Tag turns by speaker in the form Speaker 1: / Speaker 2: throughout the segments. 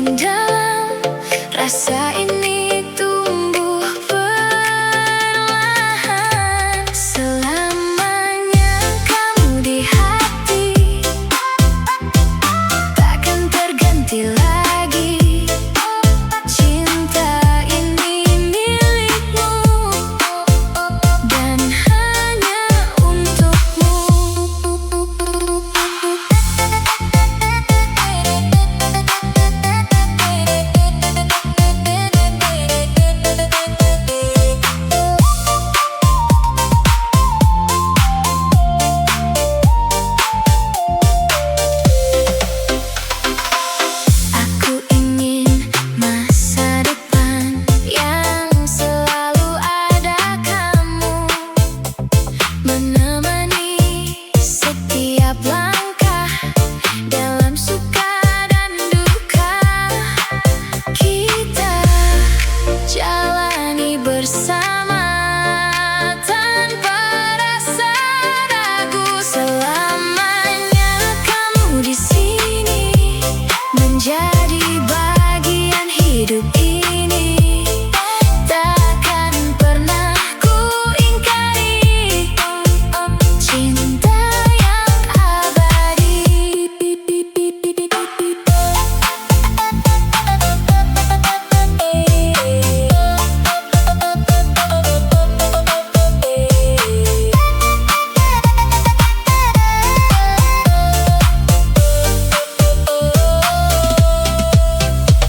Speaker 1: semakin dalam. Rasa ini tumbuh perlahan. Selamanya kamu di hati, takkan terganti lagi. Cinta ini milikmu dan hanya untukmu. Aku ingin masa depan yang selalu ada kamu, menemani setiap langkah dalam suka dan duka. Kita jalani bersama tanpa rasa ragu. Selamanya kamu di sini, menjadi bagian hidup ini. Takkan pernah ku ingkari cinta yang abadi.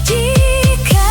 Speaker 1: Jika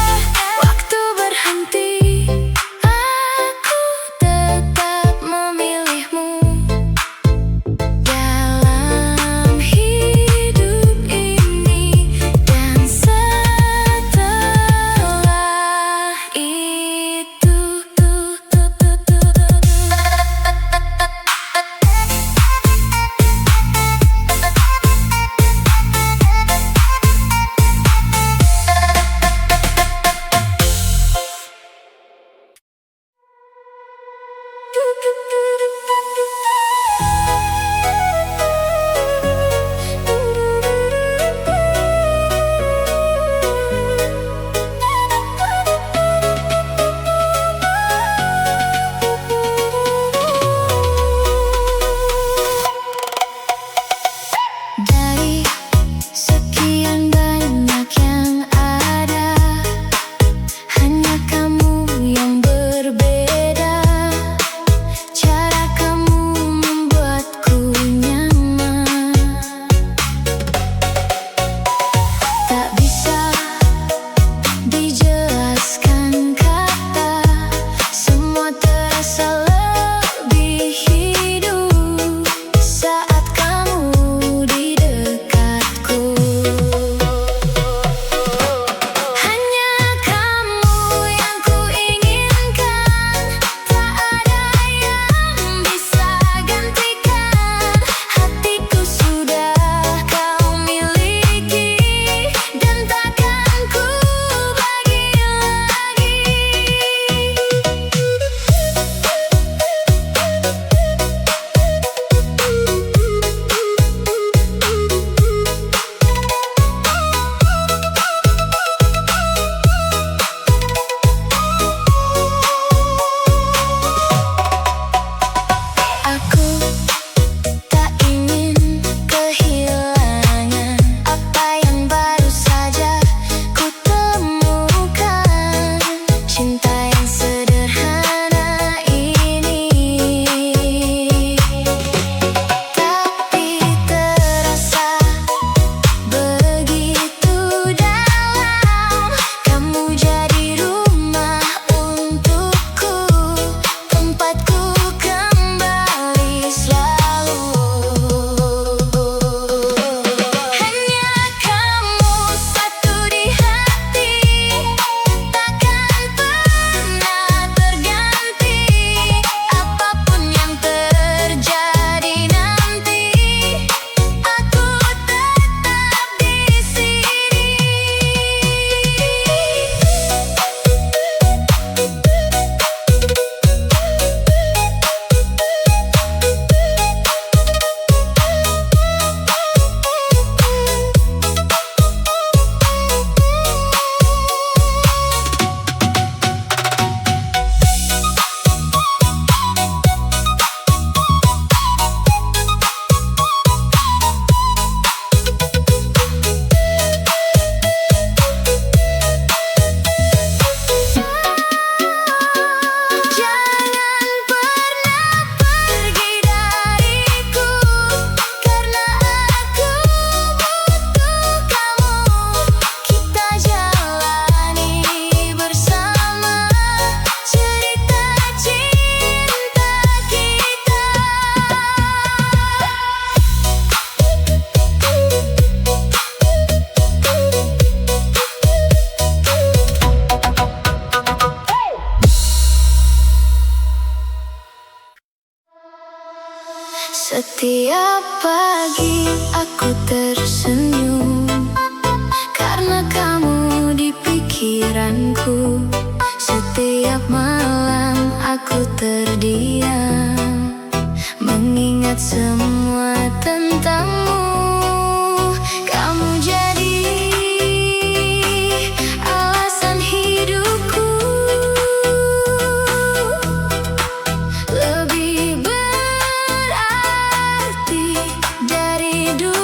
Speaker 1: Setiap pagi aku tersenyum karena kamu di pikiranku. Setiap malam aku terdiam mengingat semua tentangmu. Kamu jadi alasan hidupku, lebih berarti dari dulu.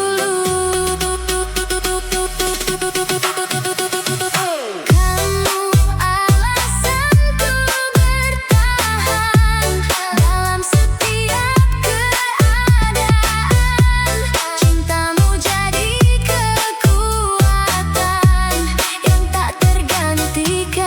Speaker 1: Kamu alasanku bertahan dalam setiap keadaan. Cintamu jadi kekuatan yang tak tergantikan.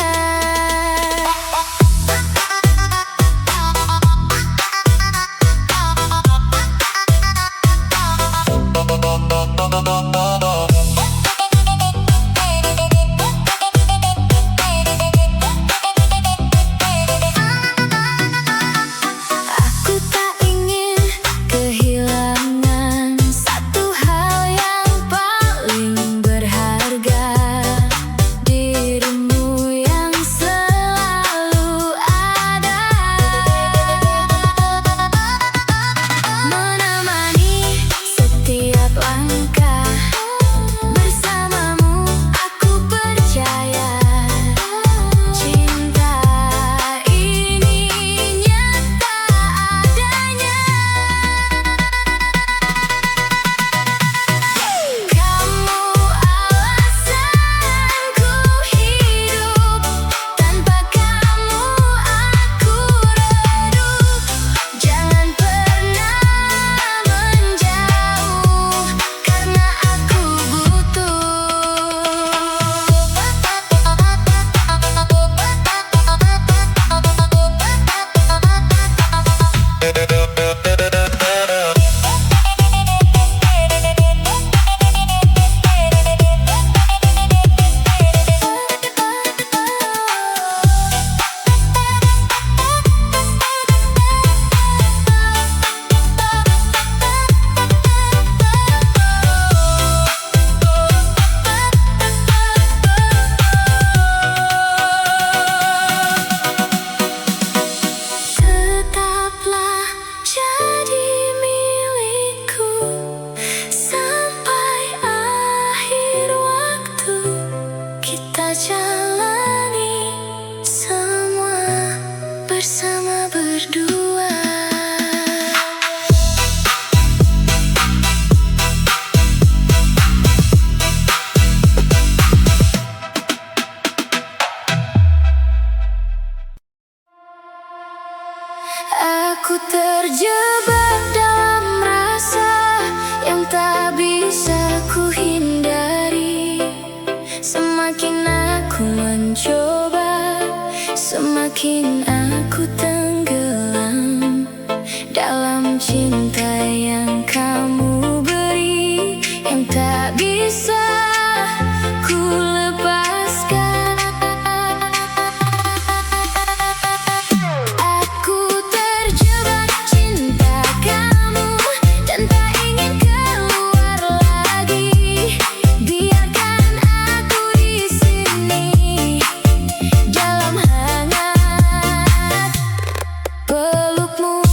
Speaker 1: Aku tak ingin kehilangan satu hal yang paling berharga, dirimu yang selalu ada, menemani setiap langkah. Bersamamu aku percaya cinta ini nyata adanya. Kamu alasanku hidup, tanpa kamu aku redup. Jangan pernah menjauh karena aku butuh. Tetaplah jadi milikku sampai akhir waktu. Kita jalani semua bersama berdua. Aku terjebak dalam rasa yang tak bisa ku hindari. Semakin aku mencoba, semakin aku tenggelam dalam cinta yang kamu beri, yang tak bisa ku lepaskan. Aku terjebak cinta kamu dan tak ingin keluar lagi. Biarkan aku di sini dalam hangat pelukmu.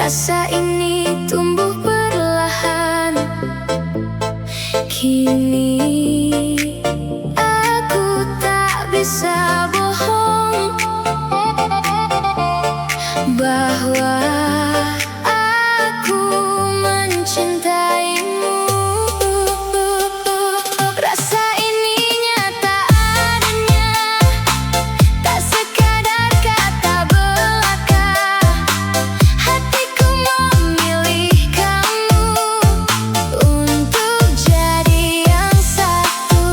Speaker 1: Rasa ini tumbuh perlahan. Kini aku tak bisa bohong bahwa aku mencintaimu. Rasa ini nyata adanya, tak sekadar kata belaka. Hatiku memilih kamu untuk jadi yang satu.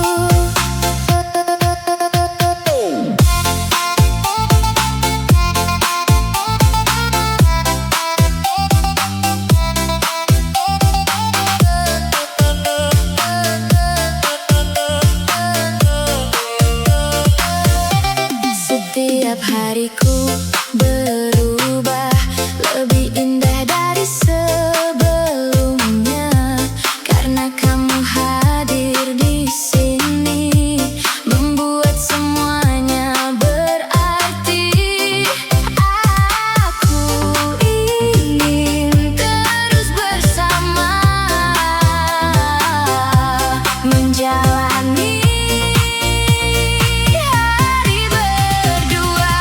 Speaker 1: Setiap hariku berubah lebih indah dari sebelumnya, karena kamu hadir di sini, membuat semuanya berarti. Aku ingin terus bersama, menjalani hari berdua.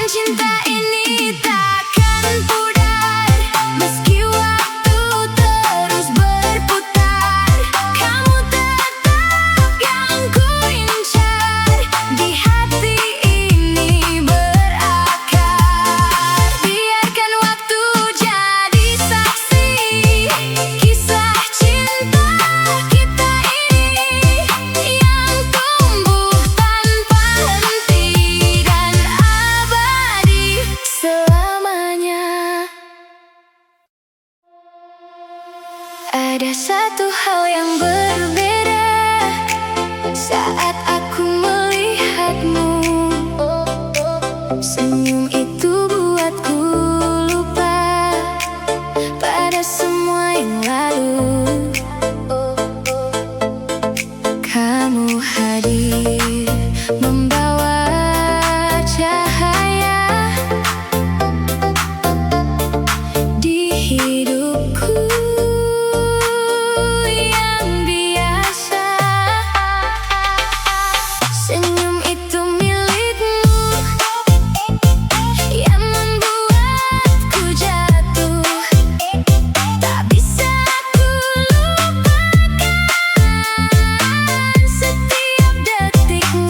Speaker 1: Cinta ini takkan pudar meski waktu terus berputar. Kamu tetap yang ku incar, di hati ini berakar. Biarkan waktu jadi saksi kisah cinta kita ini, yang tumbuh tanpa henti dan abadi selamanya. Ada satu hal yang berbeda saat aku melihatmu. Senyum itu buatku lupa pada semua yang lalu. Kamu hadir membawa cahaya di hidupku yang biasa. Senyum itu milikmu, yang membuatku jatuh. Tak bisa ku lupakan setiap detikmu.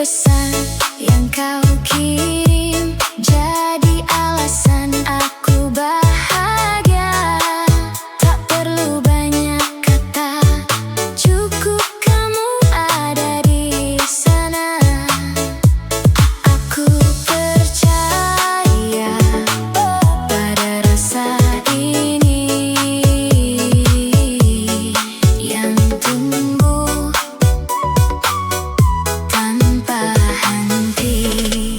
Speaker 1: pesan yang kau kirim jadi alasan aku bahagia. Tak perlu banyak kata, cukup kamu ada di sana. Aku percaya pada rasa ini yang tumbuh tanpa henti.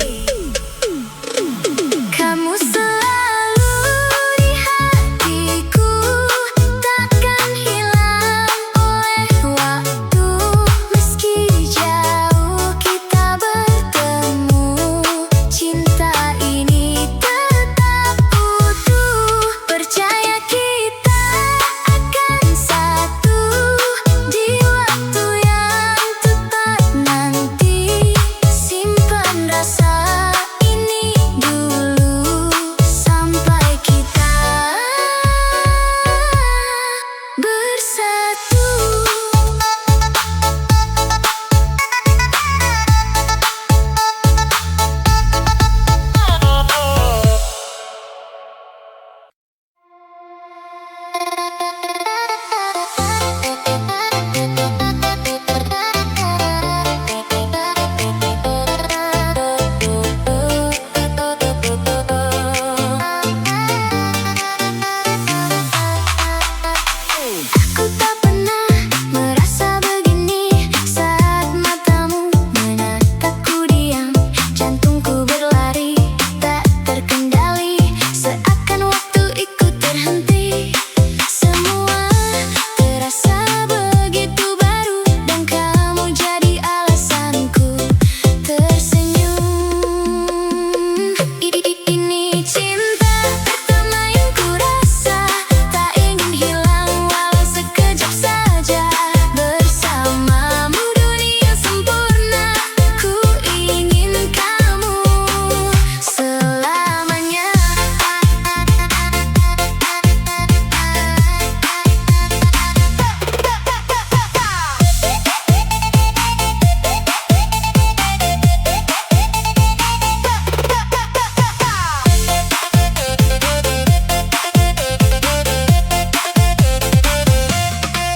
Speaker 1: Kamu selalu di hatiku, takkan hilang oleh waktu. Meski jauh kita bertemu, cinta ini tetap utuh. Percaya kita akan satu di waktu yang tepat nanti. Simpan rasa ini dulu sampai kita bersatu. Aku tak pernah merasa begini saat matamu menatapku diam. Jantungku berlari tak terkendali, seakan waktu ikut terhenti. Semua terasa begitu baru dan kamu jadi alasanku tersenyum. Ini cinta pertama yang ku rasa, tak ingin hilang walau sekejap saja. Bersamamu dunia sempurna, ku ingin kamu selamanya.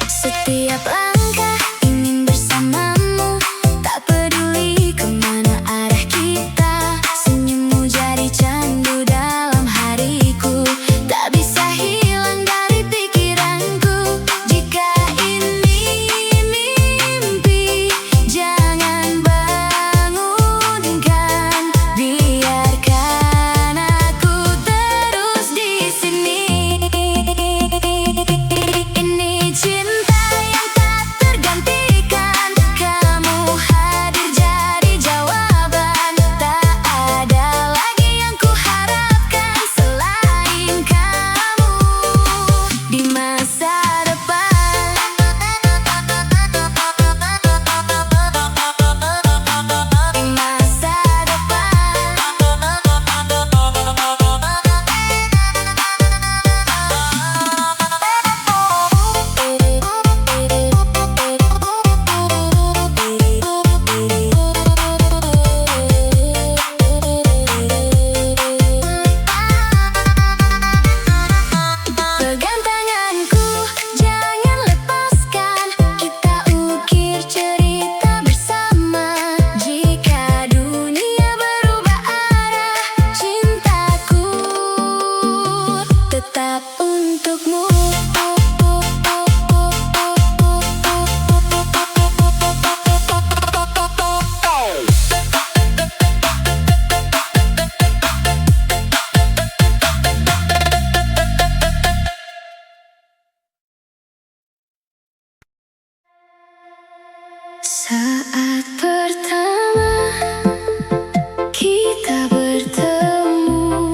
Speaker 1: Setiap langkah ingin bersamamu, tak peduli kemana arah kita. Senyummu jadi candu dalam hariku, tak bisa hilang dari pikiranku. Jika ini mimpi, jangan bangunkan, biarkan aku terus di sini. Ini cinta yang tak tergantikan, kamu hadir jadi jawaban. Tak ada lagi yang ku harapkan selain kamu di masa depan. Di masa Pegang tanganku, jangan lepaskan, kita ukir cerita bersama. Jika dunia berubah arah, cintaku tetap untukmu. Saat pertama kita bertemu,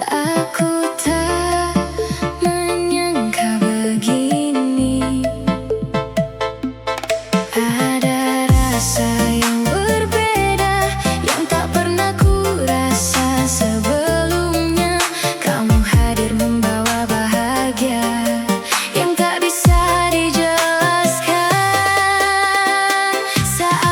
Speaker 1: aku tak menyangka begini. Ada rasa yang berbeda yang tak pernah ku rasa sebelumnya. Kamu hadir membawa bahagia yang tak bisa dijelaskan. Saat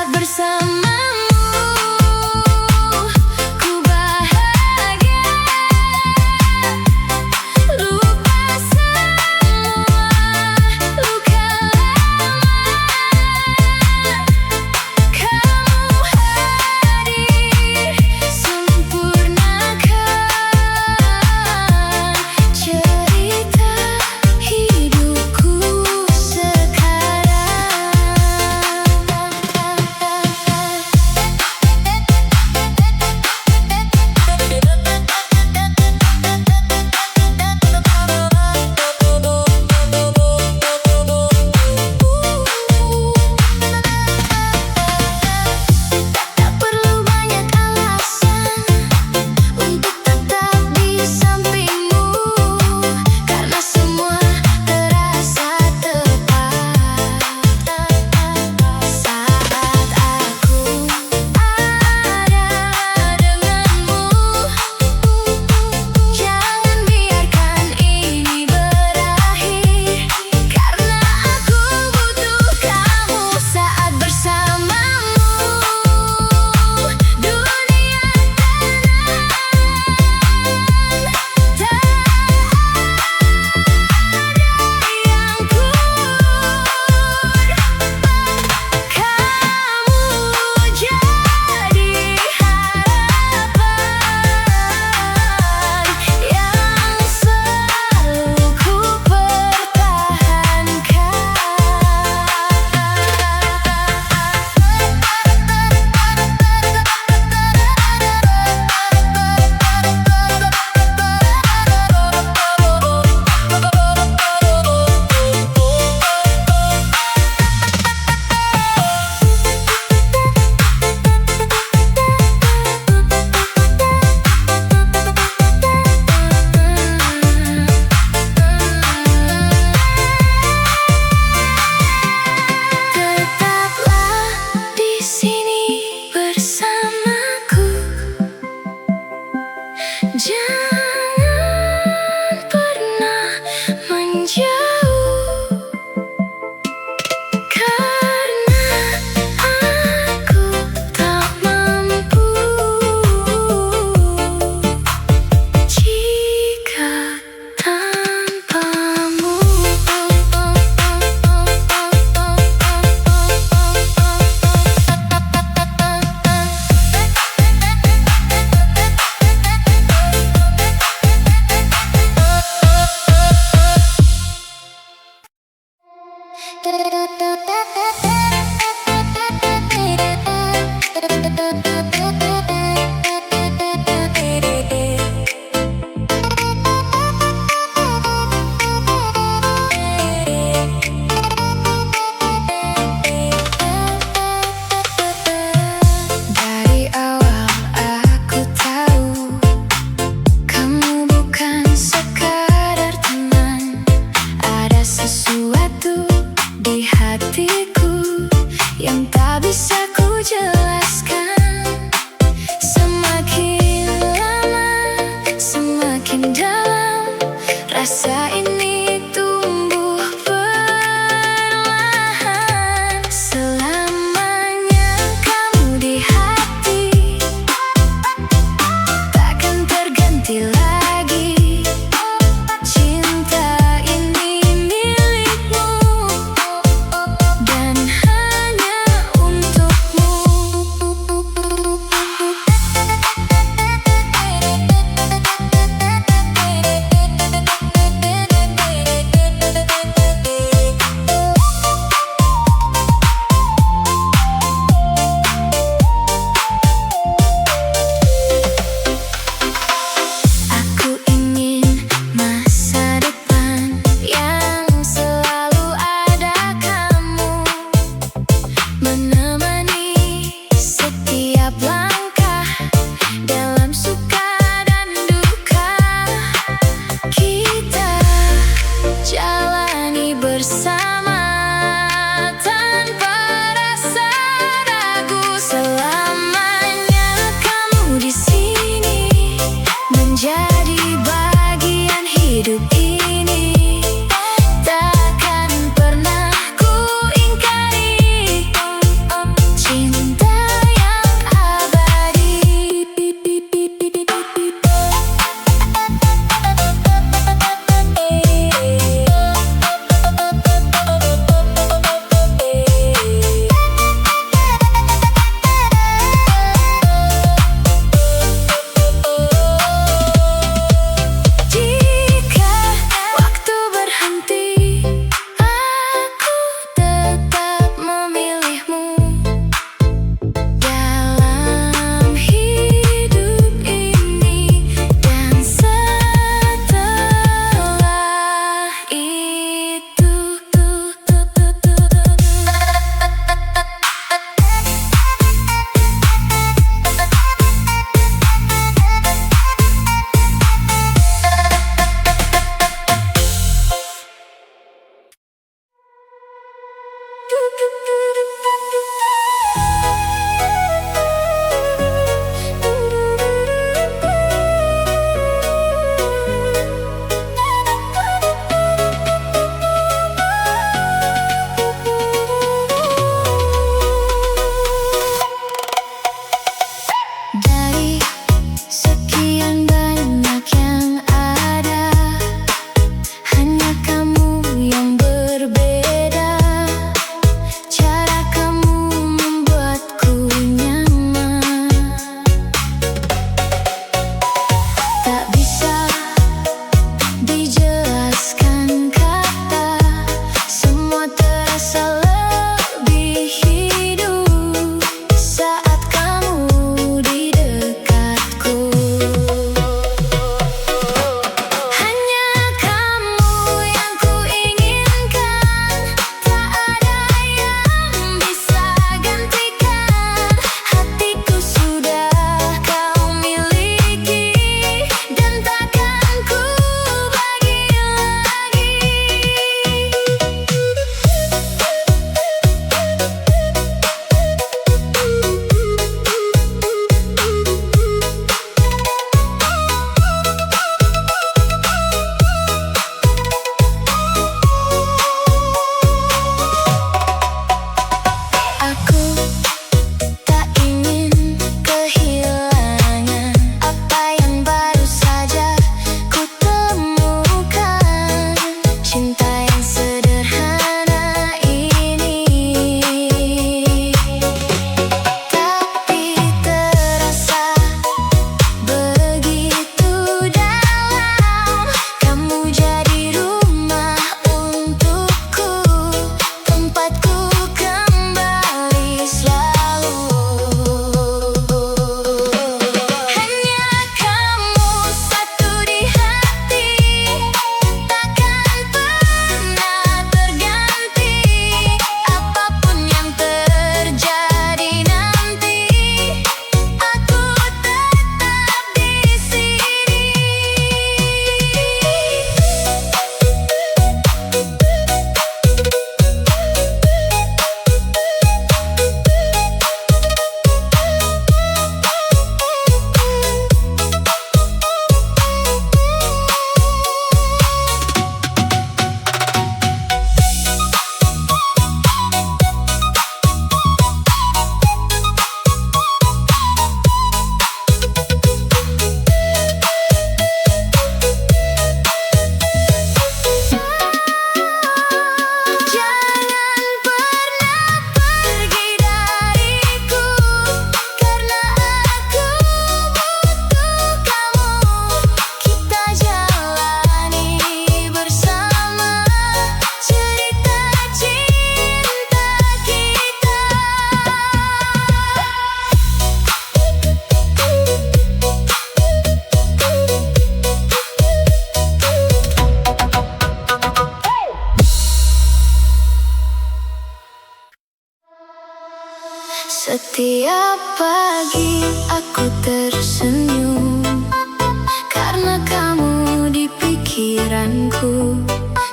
Speaker 1: tak bisa ku jelaskan. Semakin lama, semakin dalam rasa ini tumbuh perlahan. Selamanya kamu di hati, takkan terganti lagi. Cinta ini milikmu dan hanya untukmu. Setiap pagi aku tersenyum karena kamu di pikiranku.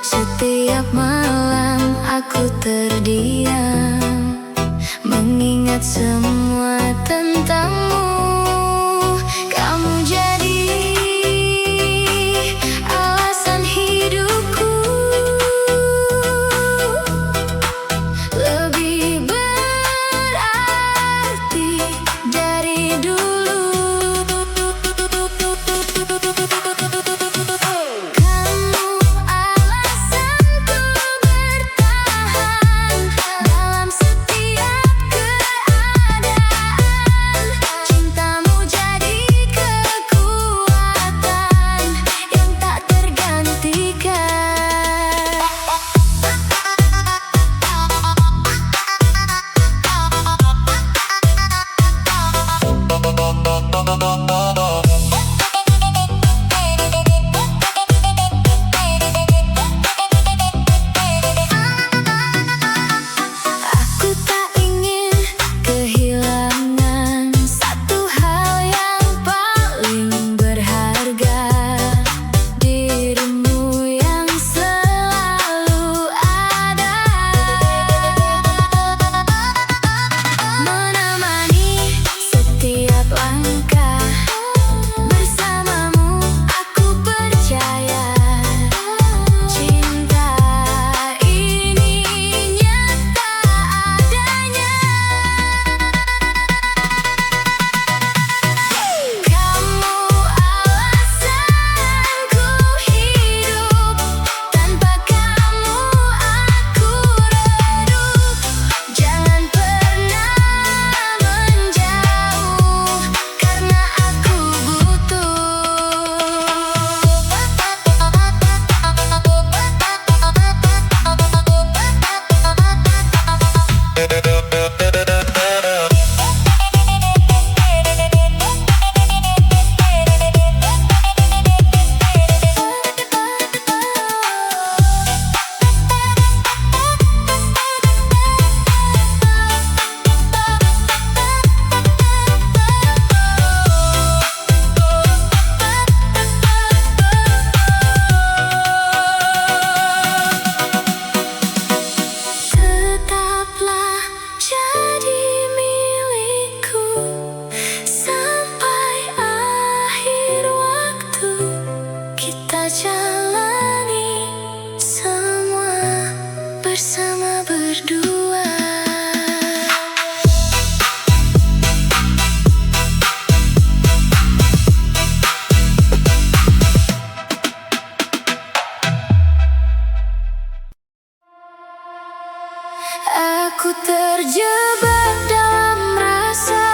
Speaker 1: Setiap malam aku terdiam mengingat semua tentangmu. Kamu jadi alasan hidupku, lebih berarti dari dulu. Kamu alasanku bertahan dalam setiap keadaan. Cintamu jadi kekuatan yang tak tergantikan. Aku tak ingin kehilangan satu hal yang paling berharga, dirimu yang selalu ada, menemani setiap langkah. Bersamamu aku percaya cinta ini nyata adanya. Kamu alasanku hidup, tanpa kamu aku redup. Jangan pernah menjauh karena aku tetaplah jadi milikku sampai akhir waktu. Kita jalani semua bersama berdua. Aku terjebak dalam rasa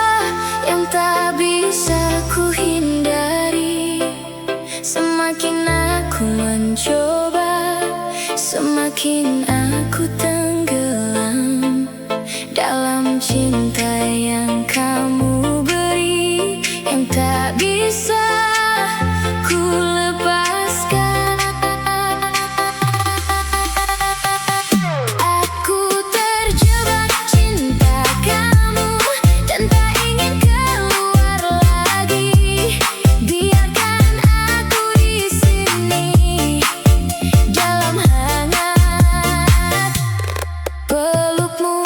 Speaker 1: yang tak bisa ku hindari. Semakin aku mencoba, semakin aku tenggelam dalam cinta yang kamu beri, yang tak bisa ku lepaskan. Aku terjebak cinta kamu dan tak ingin keluar lagi. Biarkan aku di sini dalam hangat pelukmu.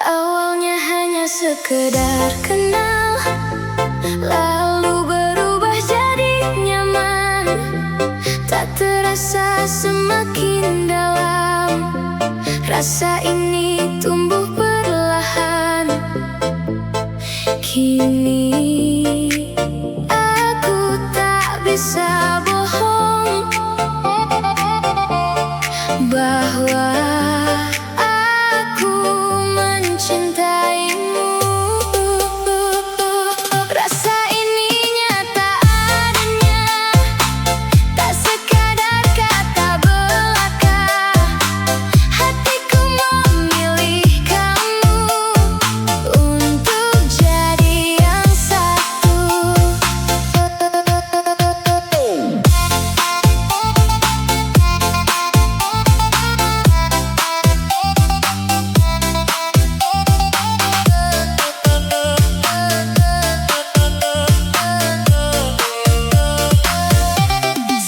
Speaker 1: Awalnya hanya sekedar kenal, lalu berubah jadi nyaman. Tak terasa semakin dalam, rasa ini tumbuh perlahan. Kini aku tak bisa bohong bahwa aku mencintaimu. Rasa ini nyata adanya, tak sekadar kata belaka. Hatiku memilih kamu untuk jadi yang satu.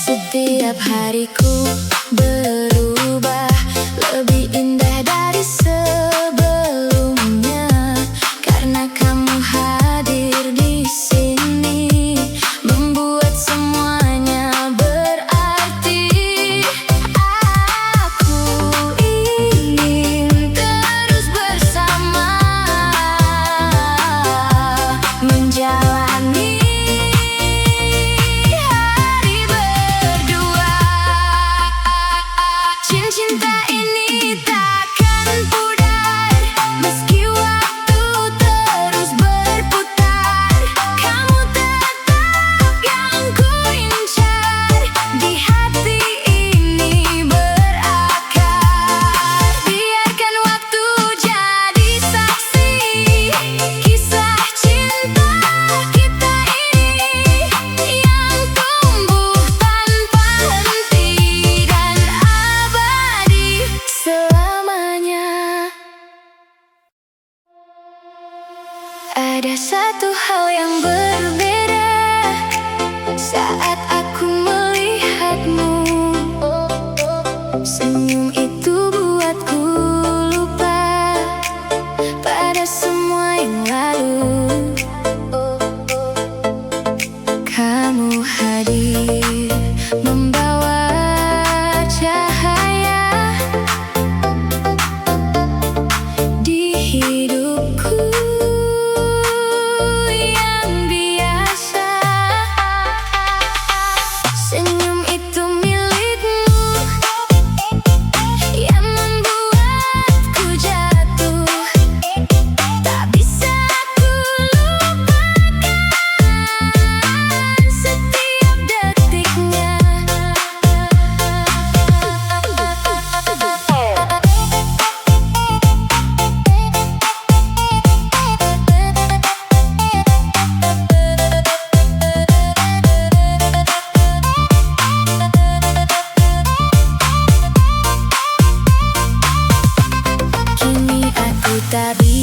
Speaker 1: Setiap hariku berubah lebih indah dari sebelumnya, karena kamu hadir di sini, membuat semuanya berarti. Aku ingin terus bersama, menjalani hari berdua. Cinta ini takkan pudar meski waktu terus berputar. Kamu tetap yang ku incar, di hati ini berakar. Biarkan waktu jadi saksi kisah cinta kita ini, yang tumbuh tanpa henti dan abadi selamanya. Ada satu hal yang berbeda saat aku melihatmu. Senyum itu buatku lupa pada semua yang lalu. Kamu hadir membawa cahaya di hidupku yang biasa. Senyum itu milikmu, yang membuatku jatuh. Tak bisa ku lupakan setiap detiknya. Kini aku tak bisa